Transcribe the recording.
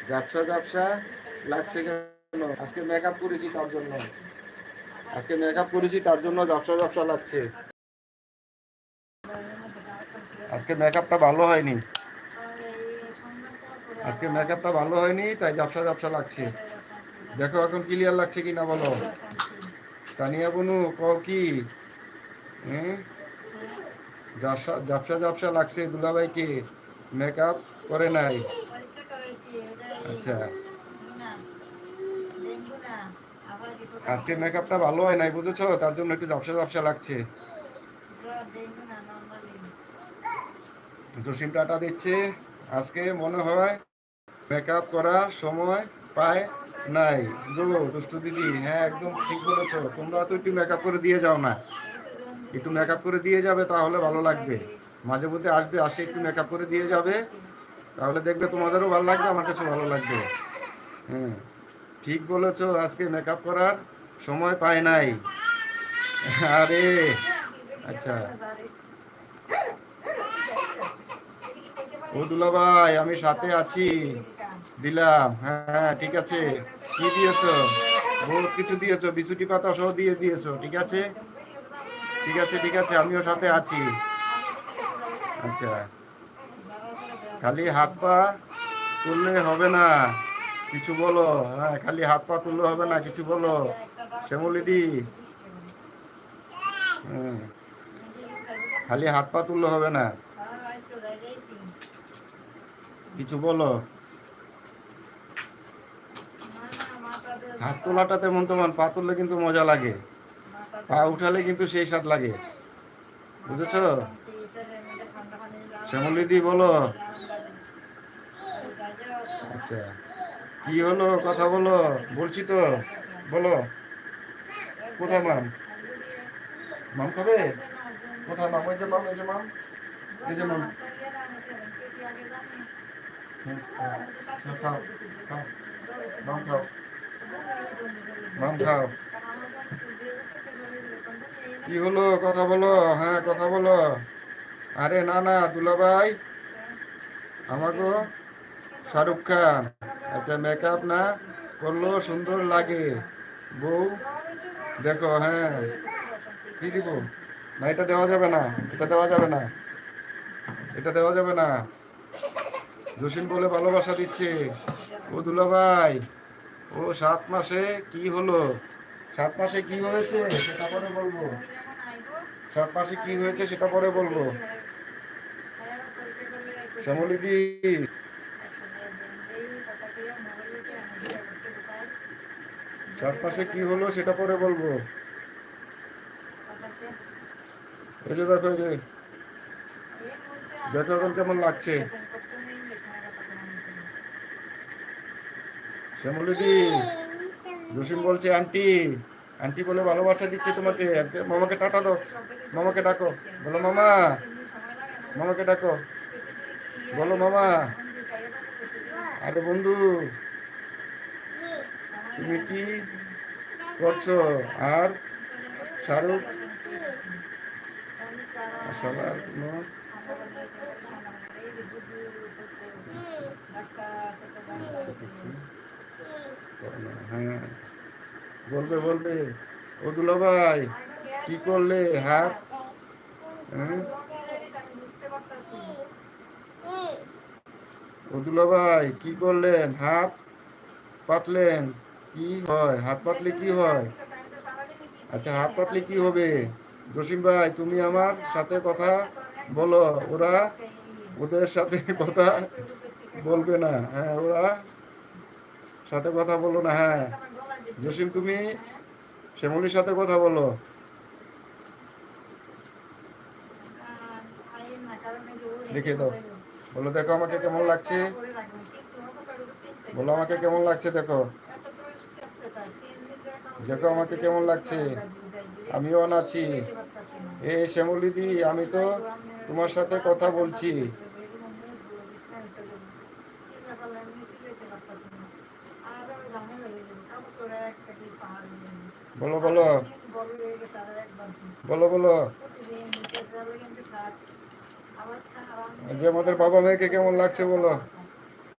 ঝাপসা ঝাপসা লাগছে কেন? আজকে মেকআপ করেছি তার জন্য। আজকে মেকআপ করেছি তার জন্য ঝাপসা ঝাপসা লাগছে। আজকে মেকআপটা ভালো হয়নি। আজকে মেকআপটা ভালো হয়নি, তাই ঝাপসা ঝাপসা লাগছে। দেখো এখন ক্লিয়ার লাগছে কিনা বলো। তানিয়া বনু কও কি? হ্যাঁ, ঝাপসা ঝাপসা ঝাপসা লাগছে দুলাভাইকে, মেকআপ করে নাই। আচ্ছা, আজকে মেকআপটা ভালো হয় নাই বুঝেছো, তার জন্য একটু ঝাপসা ঝাপসা লাগছে। জসিম টাটা দিচ্ছে। আজকে মনে হয় মেকআপ করার সময় পায় নাই। দুষ্টু দিদি, হ্যাঁ একদম ঠিক বলেছো। তোমরা তো একটু মেকআপ করে দিয়ে যাও না, একটু মেকআপ করে দিয়ে যাবে তাহলে ভালো লাগবে। মাঝে মধ্যে আসবে, আসে একটু মেকআপ করে দিয়ে যাবে, তাহলে দেখবে তোমাদেরও ভালো লাগবে, আমার কাছে ভালো লাগবে। হ্যাঁ ঠিক বলেছো, আজকে মেকআপ করার সময় পায় নাই। আরে আচ্ছা, ও দুলাভাই আমি সাথে আছি, দিলাম। হ্যাঁ ঠিক আছে। কি দিয়েছো? বহুত কিছু দিয়েছো, বিছুটি পাতা সহ দিয়ে দিয়েছো। ঠিক আছে ঠিক আছে ঠিক আছে, আমিও সাথে আছি। আচ্ছা, খালি হাত পা তুললে হবে না, কিছু বলো। হ্যাঁ খালি হাত পা তুললে হবে না, কিছু বলো শ্যামলিদি। হুম, খালি হাত পা তুললে হবে না, কিছু বলো। হাত তোলাটা তেমন তোমার, পা তুললে কিন্তু মজা লাগে, পা উঠালে কিন্তু সেই স্বাদ লাগে, বুঝেছ? শ্যামলিদি বলো। আচ্ছা, কি হলো কথা বলো, বলছি তো বলো। কোথায় মাম? মাম খাবে? কোথায় মাম? ওই যে মাম, এই যে মাম, এই যে মাম। খাও খাও, মাম খাও, মাম খাও। কি হলো কথা বলো, হ্যাঁ কথা বলো। আরে না না দুলাভাই, আমাকে শাহরুখ খান। আচ্ছা মেকআপ না করলেও সুন্দর লাগে বউ, দেখো। হ্যাঁ কি দিব? না এটা দেওয়া যাবে না, এটা দেওয়া যাবে না, এটা দেওয়া যাবে না। জসিম বলে ভালোবাসা দিচ্ছে। ও দুলাভাই, ও 7 মাসে কি হলো? 7 মাসে কি হয়েছে সেটা পরে বলবো। 7 মাসে কি হয়েছে সেটা পরে বলবো। শ্যামলিদি, 7 মাসে কি হলো সেটা পরে বলবো। এই যে দেখো, এই যে দেখো এখন কেমন লাগছে। শ্যামলিদি, জসিম বলছে আন্টি, আন্টি বলে ভালোবাসা দিচ্ছে তোমাকে। মামাকে টাটা দাও, মামাকে ডাকো, বলো মামা, মামাকে ডাকো, বলো মামা। আরে বন্ধু, তুমি কি করছো? আর শাহরুখ সবার কোনো, হ্যাঁ বলবে বলবে। ও দুলাভাই কি করলে হাত? হ্যাঁ ও দুলাভাই কি করলেন, হাত পাতলেন? কি হয় হাত পাতলে, কি হয়? আচ্ছা হাত পাতলে কি হবে? জসিম ভাই তুমি আমার সাথে কথা বলো, ওরা ওদের সাথে কথা বলবে না। হ্যাঁ ওরা সাথে কথা বলো না। হ্যাঁ জসিম তুমি শ্যামলির সাথে কথা বলো। দেখে দাও, বলো দেখো আমাকে কেমন লাগছে, বলো আমাকে কেমন লাগছে, দেখো দেখো আমাকে কেমন লাগছে। আমিও অন আছি। এ শ্যামলিদি, আমি তো তোমার সাথে কথা বলছি। বলো বলো বলো বলো। যে আমাদের বাবা মেয়েকে কেমন লাগছে বলো।